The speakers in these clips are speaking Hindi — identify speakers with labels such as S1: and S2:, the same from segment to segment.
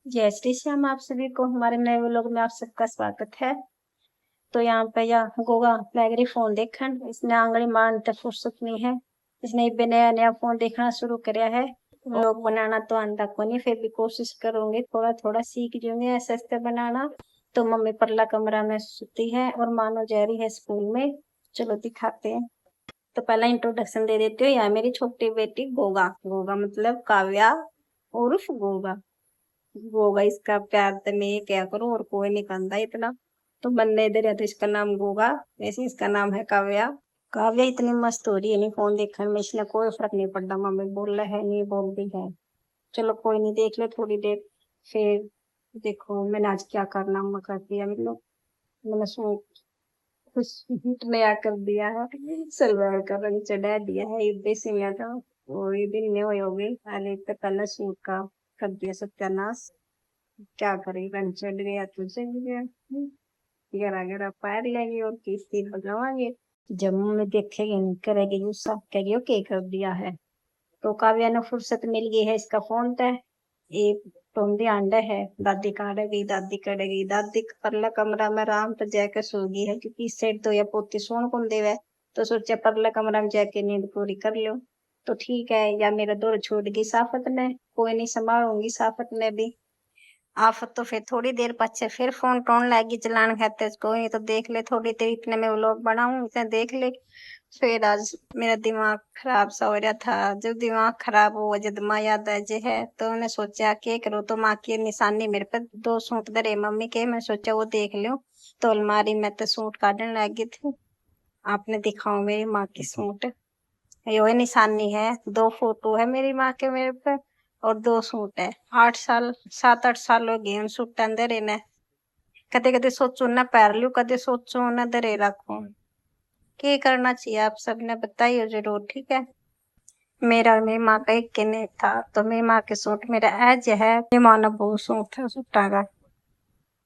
S1: जय श्री श्याम। आप सभी को हमारे नए व्लॉग में आप सबका स्वागत है। तो यहाँ पे या गोगा लैगरी फोन देखन इसने आंगली मारने तक फुर्सत नहीं है। इसने भी नया नया फोन देखना शुरू किया है। व्लॉग बनाना तो आंदा को नहीं, फिर भी कोशिश करूंगी, थोड़ा थोड़ा सीख जाऊंगी ऐसे ऐसे बनाना। तो मम्मी परला कमरा में सोती है और मानो जा रही है स्कूल में। चलो दिखाते हैं। तो पहला इंट्रोडक्शन दे देती हूँ। यहाँ मेरी छोटी बेटी गोगा। गोगा मतलब काव्या उर्फ गोगा। गोगा इसका प्यार तो मैं ये क्या करूं, और कोई नहीं कहता इतना। तो बनने दे रहा तो इसका नाम गोगा, वैसे इसका नाम है काव्या। काव्या इतनी मस्त हो रही है नहीं फोन देखने में, इसलिए कोई फर्क नहीं पड़ता मम्मी बोल रहा है नहीं बोल भी है। चलो कोई नहीं, देख लो थोड़ी देर। फिर देखो मैंने आज क्या कारनामा कर दिया। मतलब मैंने सूट कुछ नया कर दिया है। सलवार का रंग चढ़ा दिया है, युद्ध सिंह था वो ये दिन नहीं हुई होगी। पहले तो पहले सूट का कर दिया सत्यानाश। क्या करें, रंग चढ़ गया तो चढ़ गया। गरा गरा पैर लगी और किस्ती भगवाएंगे। जब में देखेगी नहीं करेगी गुस्सा, कहेगी ओके कर दिया है। तो काव्या ने फुर्सत मिल गई है, इसका फोन था। एक टोंदी अंडा है, दादी काटेगी दादी करेगी। दादी परला कमरा में आराम तो जाकर सो गई है, क्योंकि इस साइड तो या पोती सोन कौन देवे। तो सोचा परला कमरा में जाके नींद पूरी कर लो। तो ठीक है, या मेरा दौर छोड़ गई साफत ने, कोई नहीं संभालूंगी साफत ने भी। आफत तो फिर थोड़ी देर पीछे फिर फोन टोन लगी चलान खाते कोई नहीं तो देख ले थोड़ी देर, इतने में व्लॉग बनाऊं इतने देख ले। फिर आज मेरा दिमाग खराब सा हो रहा था। जब दिमाग खराब हो जब माँ याद आ जे है तो मैंने सोचा क्या करो। तो माँ की निशानी मेरे पे दो सूट धरे मम्मी के, मैं सोचा वो देख लो। तो अलमारी में तो सूट काटने लगी थी। आपने दिखाओ मेरी माँ की सूट। यो निशानी है, दो फोटो है मेरी माँ के मेरे पे और दो सूट है। 8 साल 7-8 साल हो गए उन सूट अंदर इन्हें। कदे कदे सोचू ना पैर लू, कदे सोचू ना धरे रखू। क्या करना चाहिए आप सबने बताइए जरूर, ठीक है। मेरा मेरी माँ का एक के नहीं था, तो मेरी माँ के सूट मेरा आज है। मेरी माँ ने बहुत सूट था सूटा का।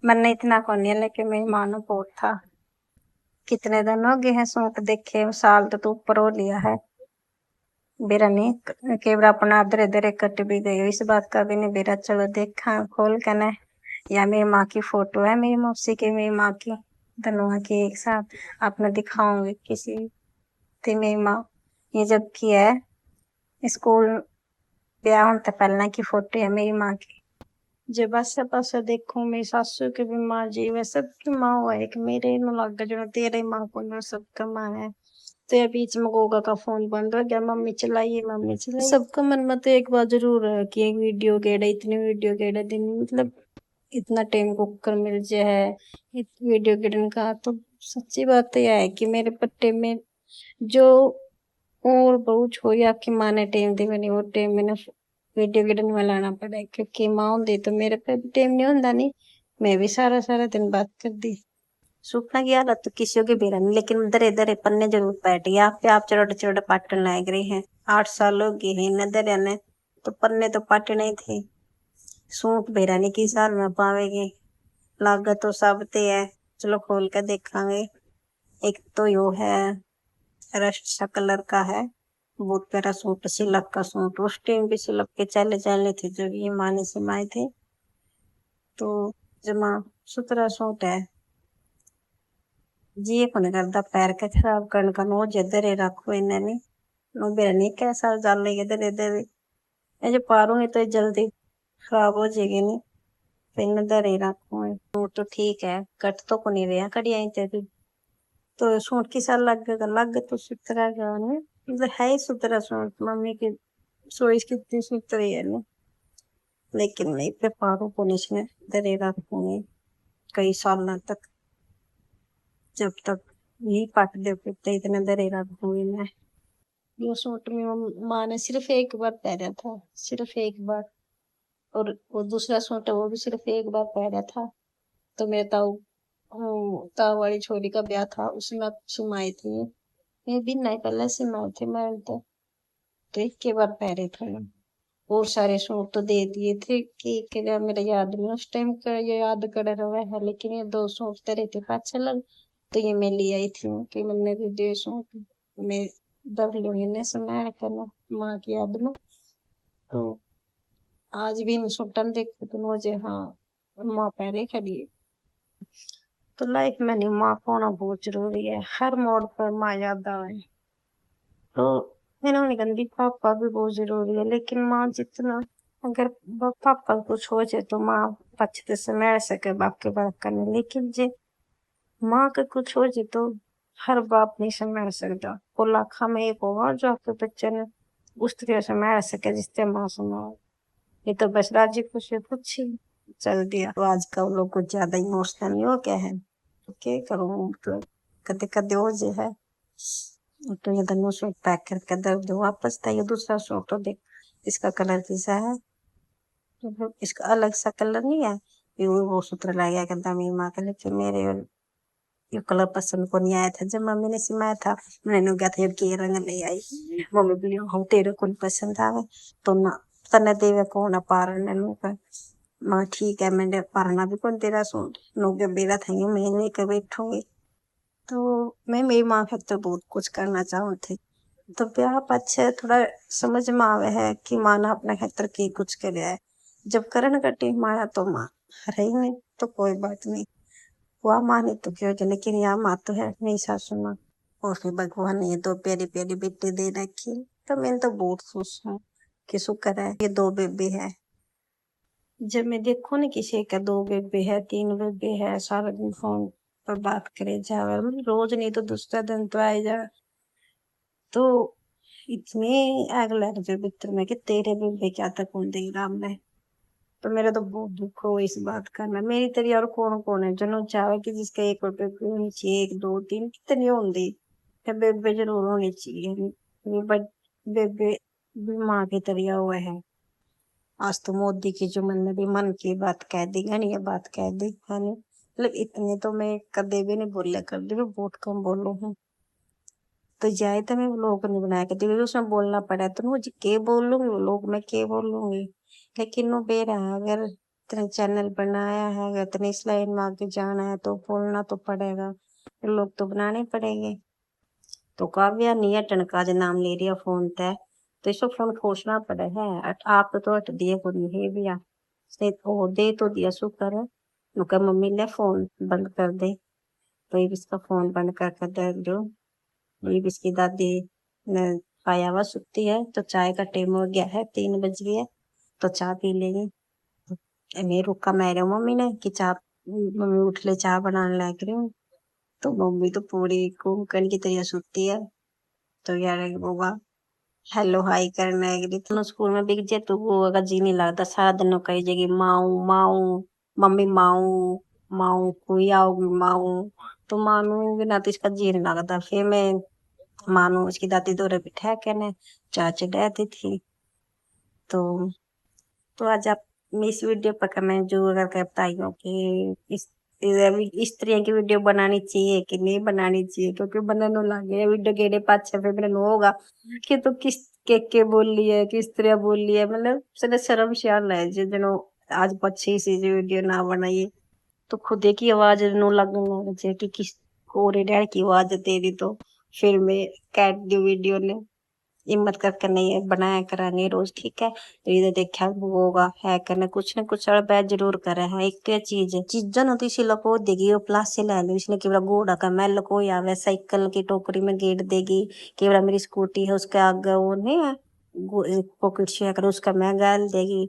S1: मैंने इतना को नहीं, लेकिन मेरी माँ ने बहुत था। कितने दिन हो गए हैं सूट देखे, साल तो ऊपर हो लिया है। बेरा नहीं केवरा अपना धरे धरे कट भी गई, इस बात का भी नहीं बेरा। चलो देखा खोल के न, या मेरी माँ की फोटो है, मेरी मौसी की मेरी माँ की दोनों की एक साथ। आपने दिखाऊंगी किसी थी मेरी माँ। ये जब की है स्कूल ब्याह होने पहले की फोटो है मेरी माँ की। जब आसे पासे देखूं मेरी सासू की भी माँ जी वह सबकी माँ हुआ है कि मेरे नु लग जो तेरे माँ को न सबका माँ है। तो ये बीच में गोगा का फोन बंद हो गया, मम्मी चलाइए मम्मी चलाइए। सबका मन में तो एक बात जरूर है कि एक वीडियो केड़ा इतनी वीडियो केड़ा दिन, मतलब इतना टाइम को कर मिल जाए है वीडियो केड़न का। तो सच्ची बात तो यह है कि मेरे पट्टे में जो और बहुत छोरी आपकी माँ ने टाइम दी मैंने वो टाइम मैंने वीडियो गेडन में लाना पड़ा है, क्योंकि माँ होंदी तो मेरे पे भी टाइम नहीं होता नहीं। मैं भी सारा सारा दिन बात कर दी। सूखना की हालत तो किसी की भी नहीं, लेकिन दरे दरे पन्ने जरूर बैठ गया आप पे। आप चरोड़े चरोड़े पाटन लग रहे हैं। 8 साल हो गए हैं न दरे ने, तो पन्ने तो पाटने ही थे। सूट बेरा नहीं किस साल में पावेगी, लागत तो सब ते है। चलो खोल कर देखांगे। एक तो यो है रस्ट सा कलर का है, बहुत प्यारा सूट, सिलक का सूट। उस टाइम भी सिलक के चले चले थे जब ये माने से माए थे। तो जमा सुतरा सूट है जी, को करता पैर के खराब करने का नो जदरे रखो इन्हें नो बेरा नहीं कैसा जाल लेगे दरे दरे। ये जो पारूंगी तो ये जल्दी खराब हो जाएगी नहीं, फिर दरे रखो। सूट तो ठीक है, कट तो को नहीं रहा कड़िया तो सूट की साल लग तो सुतरा गया नहीं, मतलब है ही सुतरा सूट। मम्मी की चॉइस कितनी सुतरी है ना, लेकिन मैं पे पारू को नहीं दरे रखूंगी कई साल तक, जब तक यही पट दे पिटते इतने दरे रखूंगी मैं। वो सूट में माँ ने सिर्फ एक बार पहना था, सिर्फ एक बार। और वो दूसरा सूट है वो भी सिर्फ एक बार पहना था। तो मेरे ताऊ वाली छोरी का ब्याह था, उसमें सुमाई थी। मैं भी नहीं पहले सिमाई थी मैं तो एक के बार पहरे थे। बहुत सारे सूट तो दे दिए थे कि क्या मेरा याद नहीं उस टाइम का, ये याद कर रहा है। लेकिन ये दो सूट तेरे थे पाँच लग, तो ये मैं ले आई थी कि मैंने भी दे सूट मैं दब लूंगी ने सुनाया करना माँ की याद में। तो आज भी इन सुटन देखते तो मुझे हाँ माँ पैरे खड़ी है। तो लाइफ में नहीं माँ को होना बहुत जरूरी है, हर मोड़ पर माँ याद आए। तो इन्होंने गंदी पापा भी बहुत जरूरी है, लेकिन माँ जितना अगर पापा को कुछ हो जाए तो माँ अच्छे से संभाल सके बाप के बात करने, लेकिन जे माँ का कुछ हो जाए तो हर बाप नहीं संभाल सकता। वो लाखा में एक होगा जो आपके बच्चे ने उस तरह संभाल सके जिससे माँ संभाल। ये तो बस राजी खुशी कुछ ही चल दिया। तो आजकल लोग कुछ ज्यादा इमोशनल नहीं हो क्या है, तो क्या करूँ, तो कदे कदे हो जे है। तो ये दोनों सूट पैक करके दर्द वापस था। ये दूसरा सूट तो देख इसका कलर कैसा है, तो इसका अलग सा कलर नहीं है। ये वो सूत्र ला गया कहता मेरी माँ का, लेकिन मेरे ये कलर पसंद को नहीं आया था। जब मम्मी ने सिमाया था मैंने कहा था ये रंग नहीं आई, मम्मी बोली हम तेरे को नहीं पसंद आवे तो ना तने देवे को ना पारण का। माँ ठीक है, मैंने पारना भी कौन तेरा सूट नोगे बेरा था मैं लेकर बैठूंगी। तो मैं मेरी माँ का तो बहुत कुछ करना चाहूँ थी। तो ब्याह पक्षे थोड़ा समझ में आवे है कि माँ ने अपने खातर की कुछ कर है। जब करण कटी माया तो माँ रही नहीं तो कोई बात नहीं, वह माँ ने तो क्यों जो, लेकिन यहाँ माँ तो है नहीं सासू माँ। और फिर भगवान ने ये दो प्यारी प्यारी बेटी दे रखी, तो मैं तो बहुत खुश हूँ कि शुक्र है ये दो बेबी है। जब मैं देखूं ना किसी का दो बेबे है तीन बेबे है, सारा दिन फोन पर बात करे जावे, रोज नहीं तो दूसरा दिन तो आए जा, तो इतने आग लग जाए भीतर में कि तेरे बेबे क्या तक कौन दे राम ने। तो मेरा तो बहुत दुख हो इस बात का ना, मेरी तेरी और कौन कौन है जो चाहे कि जिसका एक रुपये की होनी चाहिए, एक दो तीन कितनी होंगी, बेबे जरूर होनी चाहिए। बट बेबे भी माँ की तरह हुआ है। आज तो मोदी की जो मन में भी मन की बात कह दी घनी ये बात कह दी है नहीं, मतलब इतने तो मैं कदे भी नहीं बोला कर दी, मैं बहुत कम बोलू हूँ। तो जाए तो मैं लोग नहीं बनाया करती, उसमें बोलना पड़ा तो मुझे के बोल लूंगी, वो लोग मैं के बोल लूंगी। लेकिन वो बेरा है, अगर इतने चैनल बनाया है, अगर इतनी इस लाइन में आगे जाना है तो बोलना तो पड़ेगा, लोग तो बनाने पड़ेंगे। तो काव्या नहीं हटन का जो नाम ले रही फोन तय, तो इसको फोन खोजना पड़े है। आप तो हट दिए को नहीं है भैया, ओ दे तो दिया शुक्र है। नुका मम्मी ने फोन बंद कर दे, तो ये इसका फोन बंद कर दे दो। ये इसकी दादी ने पाया हुआ सुती है, तो चाय का टाइम हो गया है, 3 बज गए, तो चाय पी लेंगे। मैं रुका मेरे मम्मी ने कि चाय, मम्मी उठ ले चाय बनाने लग रही हूँ। तो मम्मी तो पूरी कुंकन की तरह सुती है, तो यार होगा हेलो हाई करने लगी। तो स्कूल में बिक जाए तो वो अगर जी नहीं लगता, सारा दिन कही जाएगी माऊ माऊ, मम्मी माऊ माऊ, कोई आओगी माऊ, तो मानू बिना तो इसका जी नहीं लगता। फिर मैं मानू उसकी दादी दौरे बिठा के ने चाची रहती थी। तो आज आप इस वीडियो पर कमेंट जो अगर कर बताइए कि स्त्रियों की वीडियो बनानी चाहिए कि नहीं बनानी चाहिए, क्योंकि बनाने लगे वीडियो गेड़े पाछे फिर मैंने होगा कि तो किस के बोल रही है, किस तरह बोल रही है, मतलब सदा शर्म शाल है जिनो आज पक्षी सी वीडियो ना बनाइए। तो खुद की आवाज नो लगने चाहिए कि किस कोरे डैड की आवाज तेरी, तो फिर मैं कैट दी वीडियो ने हिम्मत करके नहीं बनाया करांगे रोज, ठीक है। तो इधर देखा वो होगा है करने कुछ न कुछ अड़बा जरूर करे है। एक क्या चीज है चीजा न तो इसी लको देगी, वो प्लास से ले लो इसने केवल घोड़ा का मैल लको आवे, साइकिल की टोकरी में गेट देगी, केवल मेरी स्कूटी है उसके आगे वो नहीं है पॉकेट शेयर उसका मैं गाल देगी।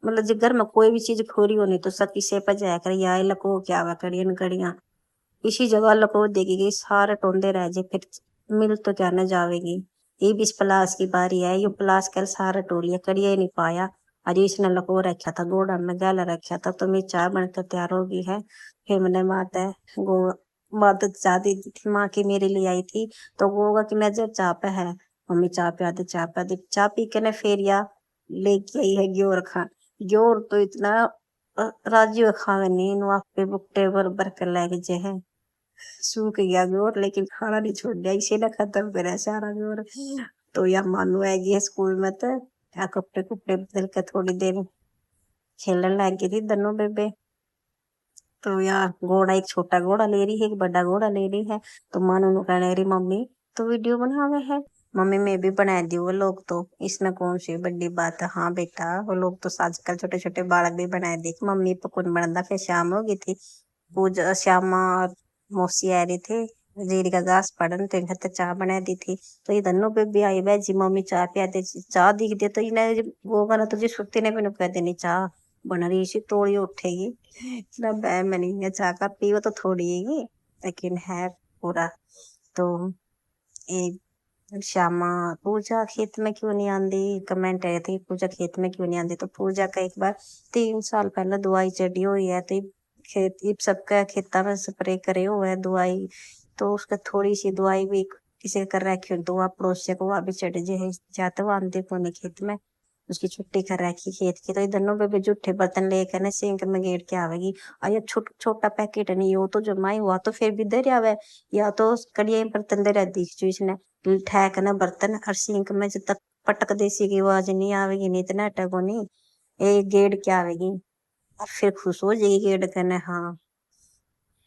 S1: मतलब जो घर में कोई भी चीज खोरी होनी तो सब किसे पर जाया कर, या लको क्या हुआ कड़ियन कड़िया इसी जगह लको देगी कि सारे टोंदे रह जाए, फिर मिल तो क्या न जावेगी। ये भी इस पलास की बारी है, ये पलास कल सारा टोलिया करिए ही नहीं पाया। अरे इसने लको रखा था घोड़ा में गल रखा था, तो मेरी चाय बनकर तैयार हो गई है। फिर मैंने माता गो माता चाह दी थी माँ की मेरे लिए आई थी, तो वो होगा कि नजर चाह पे है, मम्मी चाह पिया दे चाह पिया दे, चाह पी के ने फिर या लेके आई है ग्योर खा। ग्योर तो इतना राजी खावे नहीं नु आप पे बुकटे बर कर लेके जे है सूख गया जोर, लेकिन खाना नहीं छोड़ दिया इसे ना खत्म करे सारा जोर। तो या मानू आएगी स्कूल में, तो या कपड़े कुपड़े बदल के थोड़ी देर खेलने लग गई थी दोनों बेबे। तो यार घोड़ा एक छोटा घोड़ा ले रही है, एक बड़ा घोड़ा ले रही है। तो मानू नु कहने रही मम्मी तो वीडियो बनावे है,
S2: मम्मी मैं भी बना दी वो लोग तो, इसमें कौन सी बड़ी बात है। हाँ बेटा, वो लोग तो आजकल छोटे छोटे बालक भी बनाए दी। मम्मी पर कौन बनता। फिर शाम हो गई थी, पूजा श्यामा और मौसी आ रही थी, जीरी का घास पड़न तो घर चाह बना दी थी। तो ये दोनों पे भी आई जी मम्मी चाह पियाते, चाह दिख दे तो इन्हें वो बना तो जी सुती ने भी कह देनी चाह बन रही सी, तोड़ी उठेगी ना बै मैंने चाह का पीवा तो थोड़ी ही, लेकिन है पूरा। तो श्यामा, पूजा खेत में क्यों नहीं आंदी, कमेंट आए थे पूजा खेत में क्यों नहीं आंदी। तो पूजा का एक बार 3 साल पहले दवाई चढ़ी हुई है, तो खेत सबका खेता में स्प्रे करे हुए है दवाई, तो उसका थोड़ी सी दवाई भी किसी कर रखी हो, दवा पड़ोसिया को वहां भी चढ़ जाते वो आंदे को नहीं खेत में, उसकी छुट्टी कर रखी खेत की। तो दोनों पे भी जूठे बर्तन लेकर ना सिंक में गेड़ के आवेगी। और ये छोटा पैकेट नहीं हो तो जमाई हुआ तो फिर भी दे आवे, या तो कड़िया बर्तन दे दीख जो इसने ठेक ना बर्तन और सिंक में जब तक पटक देसी की आवाज नहीं आवेगी नहीं इतना अटको नहीं, एक गेड़ के आवेगी और फिर खुश हो जाएगी गेड़ करने। हाँ,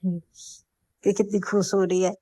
S2: ये कितनी खुश हो रही है।